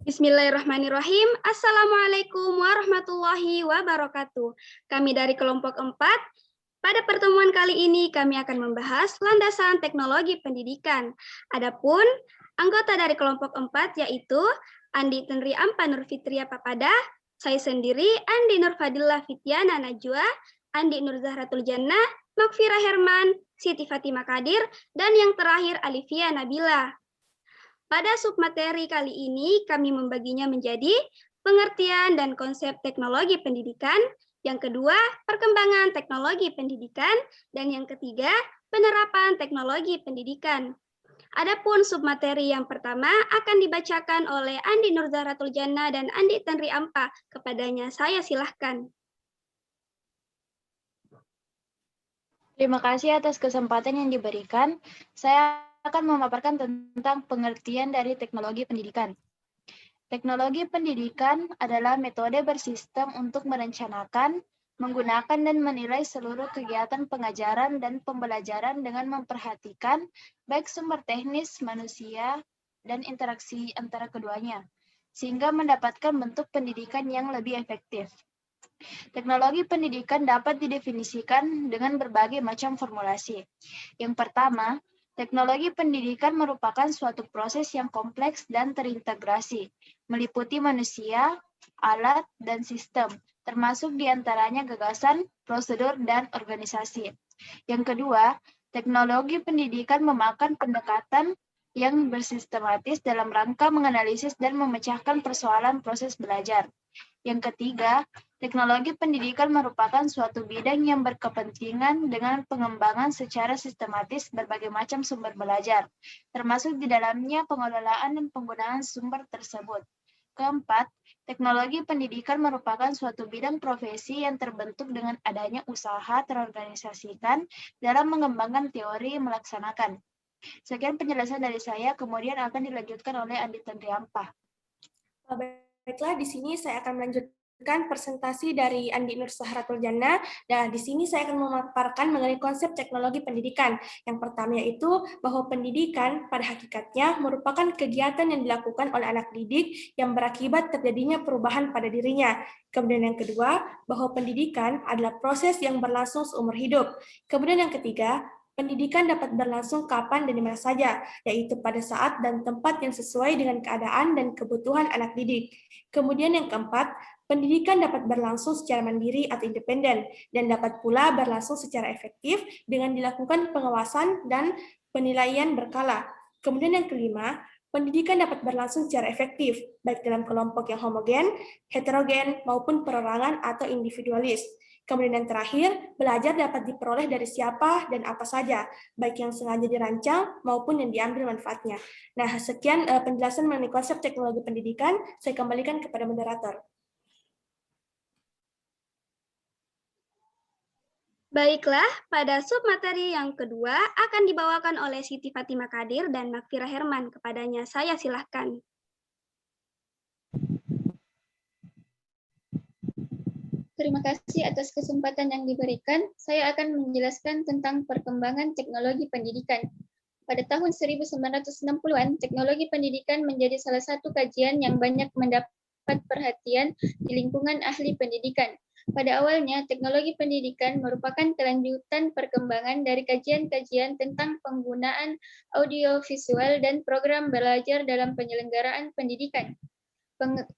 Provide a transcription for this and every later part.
Bismillahirrahmanirrahim. Assalamualaikum warahmatullahi wabarakatuh. Kami dari kelompok 4. Pada pertemuan kali ini kami akan membahas landasan teknologi pendidikan. Adapun anggota dari kelompok 4 yaitu Andi Tenri Ampa Nurfitria Papada, saya sendiri Andi Nurfadillah Fitiana Najwa, Andi Nur Zahratul Jannah, Makfirah Herman, Siti Fatimah Kadir, dan yang terakhir Alifia Nabila. Pada submateri kali ini kami membaginya menjadi pengertian dan konsep teknologi pendidikan, yang kedua perkembangan teknologi pendidikan, dan yang ketiga penerapan teknologi pendidikan. Adapun submateri yang pertama akan dibacakan oleh Andi Nur Zahratul Jannah dan Andi Tenri Ampa. Kepadanya saya silahkan. Terima kasih atas kesempatan yang diberikan. Saya akan memaparkan tentang pengertian dari teknologi pendidikan. Teknologi pendidikan adalah metode bersistem untuk merencanakan, menggunakan dan menilai seluruh kegiatan pengajaran dan pembelajaran dengan memperhatikan baik sumber teknis, manusia, dan interaksi antara keduanya, sehingga mendapatkan bentuk pendidikan yang lebih efektif. Teknologi pendidikan dapat didefinisikan dengan berbagai macam formulasi. Yang pertama, teknologi pendidikan merupakan suatu proses yang kompleks dan terintegrasi, meliputi manusia, alat, dan sistem, termasuk diantaranya gagasan, prosedur, dan organisasi. Yang kedua, teknologi pendidikan memakan pendekatan yang bersistematis dalam rangka menganalisis dan memecahkan persoalan proses belajar. Yang ketiga, teknologi pendidikan merupakan suatu bidang yang berkepentingan dengan pengembangan secara sistematis berbagai macam sumber belajar, termasuk di dalamnya pengelolaan dan penggunaan sumber tersebut. Keempat, teknologi pendidikan merupakan suatu bidang profesi yang terbentuk dengan adanya usaha terorganisasikan dalam mengembangkan teori melaksanakan. Sekian penjelasan dari saya, kemudian akan dilanjutkan oleh Andi Tenri Ampa. Baiklah, di sini saya akan melanjutkan presentasi dari Andi Nur Zahratul Jannah. Dan di sini saya akan memaparkan mengenai konsep teknologi pendidikan. Yang pertama yaitu bahwa pendidikan pada hakikatnya merupakan kegiatan yang dilakukan oleh anak didik yang berakibat terjadinya perubahan pada dirinya. Kemudian yang kedua, bahwa pendidikan adalah proses yang berlangsung seumur hidup. Kemudian yang ketiga, pendidikan dapat berlangsung kapan dan di mana saja, yaitu pada saat dan tempat yang sesuai dengan keadaan dan kebutuhan anak didik. Kemudian yang keempat, pendidikan dapat berlangsung secara mandiri atau independen, dan dapat pula berlangsung secara efektif dengan dilakukan pengawasan dan penilaian berkala. Kemudian yang kelima, pendidikan dapat berlangsung secara efektif, baik dalam kelompok yang homogen, heterogen, maupun perorangan atau individualis. Kemudian yang terakhir, belajar dapat diperoleh dari siapa dan apa saja, baik yang sengaja dirancang maupun yang diambil manfaatnya. Nah, sekian penjelasan mengenai konsep teknologi pendidikan, saya kembalikan kepada moderator. Baiklah, pada submateri yang kedua akan dibawakan oleh Siti Fatimah Kadir dan Makfirah Herman. Kepadanya saya silahkan. Terima kasih atas kesempatan yang diberikan. Saya akan menjelaskan tentang perkembangan teknologi pendidikan. Pada tahun 1960-an, teknologi pendidikan menjadi salah satu kajian yang banyak mendapat perhatian di lingkungan ahli pendidikan. Pada awalnya, teknologi pendidikan merupakan kelanjutan perkembangan dari kajian-kajian tentang penggunaan audiovisual dan program belajar dalam penyelenggaraan pendidikan.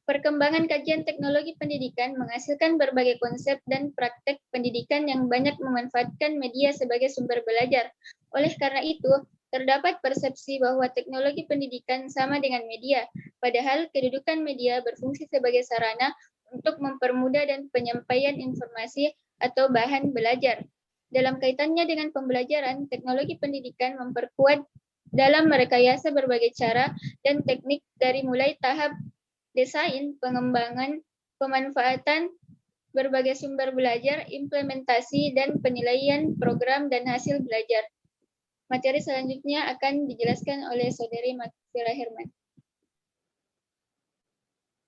Perkembangan kajian teknologi pendidikan menghasilkan berbagai konsep dan praktek pendidikan yang banyak memanfaatkan media sebagai sumber belajar. Oleh karena itu, terdapat persepsi bahwa teknologi pendidikan sama dengan media, padahal kedudukan media berfungsi sebagai sarana untuk mempermudah dan penyampaian informasi atau bahan belajar. Dalam kaitannya dengan pembelajaran, teknologi pendidikan memperkuat dalam merekayasa berbagai cara dan teknik dari mulai tahap desain, pengembangan, pemanfaatan berbagai sumber belajar, implementasi, dan penilaian program dan hasil belajar. Materi selanjutnya akan dijelaskan oleh Saudari Makfirah Herman.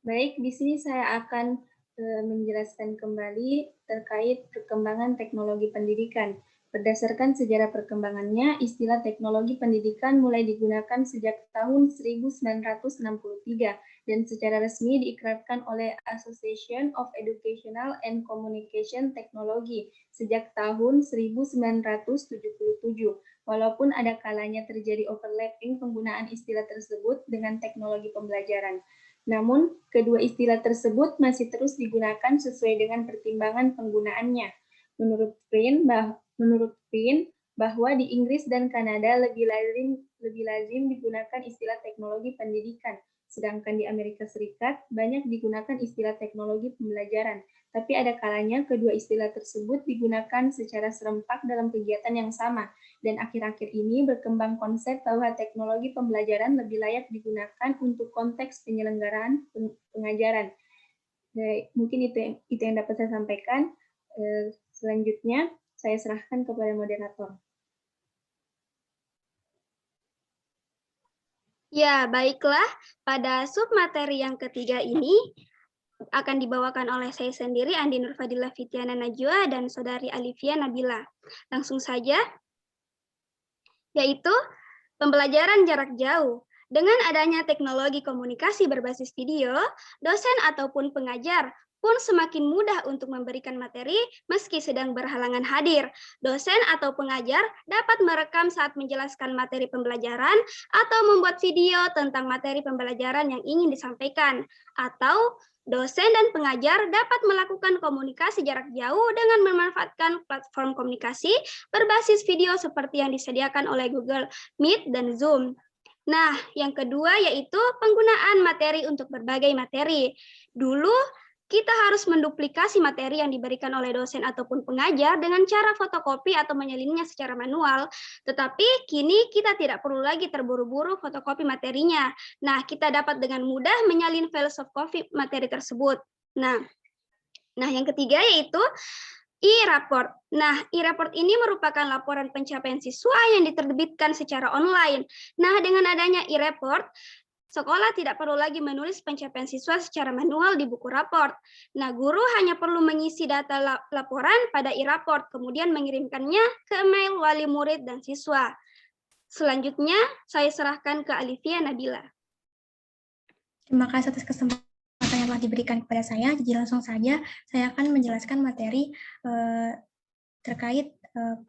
Baik, di sini saya akan menjelaskan kembali terkait perkembangan teknologi pendidikan. Berdasarkan sejarah perkembangannya, istilah teknologi pendidikan mulai digunakan sejak tahun 1963 dan secara resmi diikrarkan oleh Association of Educational and Communication Technology sejak tahun 1977. Walaupun ada kalanya terjadi overlapping penggunaan istilah tersebut dengan teknologi pembelajaran. Namun, kedua istilah tersebut masih terus digunakan sesuai dengan pertimbangan penggunaannya. Menurut Prin, bahwa di Inggris dan Kanada lebih lazim digunakan istilah teknologi pendidikan, sedangkan di Amerika Serikat banyak digunakan istilah teknologi pembelajaran. Tapi ada kalanya kedua istilah tersebut digunakan secara serempak dalam kegiatan yang sama, dan akhir-akhir ini berkembang konsep bahwa teknologi pembelajaran lebih layak digunakan untuk konteks penyelenggaraan pengajaran. Mungkin itu yang dapat saya sampaikan. Selanjutnya, saya serahkan kepada moderator. Ya, baiklah. Pada submateri yang ketiga ini akan dibawakan oleh saya sendiri, Andi Nurfadilah Fitiana Najwa, dan Saudari Alivia Nabila. Langsung saja, yaitu pembelajaran jarak jauh. Dengan adanya teknologi komunikasi berbasis video, dosen ataupun pengajar pun semakin mudah untuk memberikan materi meski sedang berhalangan hadir. Dosen atau pengajar dapat merekam saat menjelaskan materi pembelajaran atau membuat video tentang materi pembelajaran yang ingin disampaikan. Atau dosen dan pengajar dapat melakukan komunikasi jarak jauh dengan memanfaatkan platform komunikasi berbasis video seperti yang disediakan oleh Google Meet dan Zoom. Nah, yang kedua yaitu penggunaan materi untuk berbagai materi. Dulu, kita harus menduplikasi materi yang diberikan oleh dosen ataupun pengajar dengan cara fotokopi atau menyalinnya secara manual. Tetapi kini kita tidak perlu lagi terburu-buru fotokopi materinya. Nah, kita dapat dengan mudah menyalin file soft copy materi tersebut. Nah, yang ketiga yaitu e-report. Nah, e-report ini merupakan laporan pencapaian siswa yang diterbitkan secara online. Nah, dengan adanya e-report, sekolah tidak perlu lagi menulis pencapaian siswa secara manual di buku raport. Nah, guru hanya perlu mengisi data laporan pada e-report, kemudian mengirimkannya ke email wali murid dan siswa. Selanjutnya, saya serahkan ke Alivia Nabila. Terima kasih atas kesempatan yang telah diberikan kepada saya. Jadi langsung saja, saya akan menjelaskan materi terkait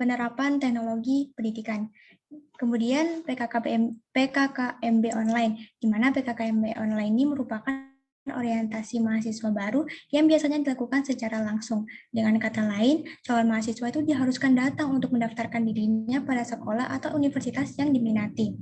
penerapan teknologi pendidikan. Kemudian PKKMB online, di mana PKKMB online ini merupakan orientasi mahasiswa baru yang biasanya dilakukan secara langsung. Dengan kata lain, calon mahasiswa itu diharuskan datang untuk mendaftarkan dirinya pada sekolah atau universitas yang diminati.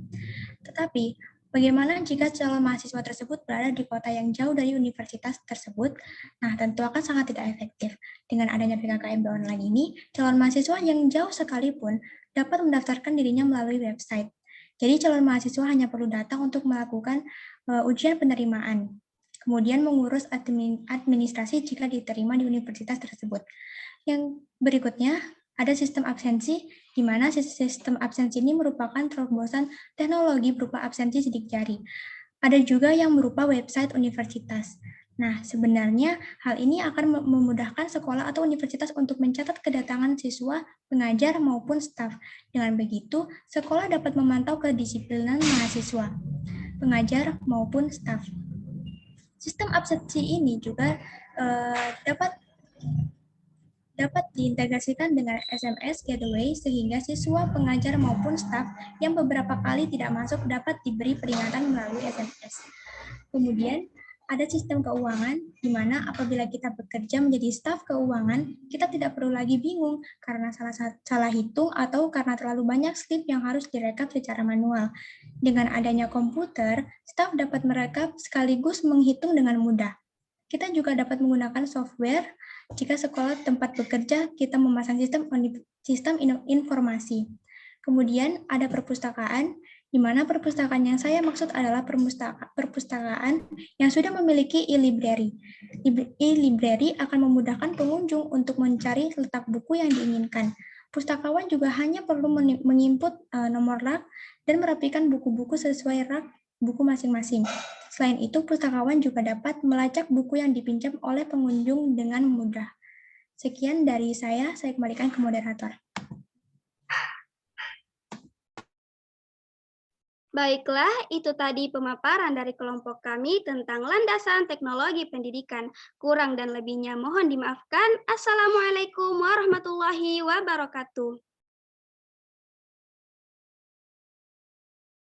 Tetapi, bagaimana jika calon mahasiswa tersebut berada di kota yang jauh dari universitas tersebut? Nah, tentu akan sangat tidak efektif. Dengan adanya PKKMB online ini, calon mahasiswa yang jauh sekalipun dapat mendaftarkan dirinya melalui website. Jadi, calon mahasiswa hanya perlu datang untuk melakukan ujian penerimaan, kemudian mengurus administrasi jika diterima di universitas tersebut. Yang berikutnya, ada sistem absensi, di mana sistem absensi ini merupakan terobosan teknologi berupa absensi sidik jari. Ada juga yang berupa website universitas. Nah, sebenarnya hal ini akan memudahkan sekolah atau universitas untuk mencatat kedatangan siswa, pengajar, maupun staf. Dengan begitu, sekolah dapat memantau kedisiplinan mahasiswa, pengajar, maupun staf. Sistem absensi ini juga dapat diintegrasikan dengan SMS gateway sehingga siswa, pengajar, maupun staf yang beberapa kali tidak masuk dapat diberi peringatan melalui SMS. Kemudian, ada sistem keuangan, di mana apabila kita bekerja menjadi staf keuangan, kita tidak perlu lagi bingung karena salah hitung atau karena terlalu banyak slip yang harus direkap secara manual. Dengan adanya komputer, staf dapat merekap sekaligus menghitung dengan mudah. Kita juga dapat menggunakan software jika sekolah tempat bekerja kita memasang sistem informasi. Kemudian ada perpustakaan, di mana perpustakaan yang saya maksud adalah perpustakaan yang sudah memiliki e-library. E-library akan memudahkan pengunjung untuk mencari letak buku yang diinginkan. Pustakawan juga hanya perlu menginput nomor rak dan merapikan buku-buku sesuai rak buku masing-masing. Selain itu, pustakawan juga dapat melacak buku yang dipinjam oleh pengunjung dengan mudah. Sekian dari saya kembalikan ke moderator. Baiklah, itu tadi pemaparan dari kelompok kami tentang landasan teknologi pendidikan. Kurang dan lebihnya mohon dimaafkan. Assalamualaikum warahmatullahi wabarakatuh.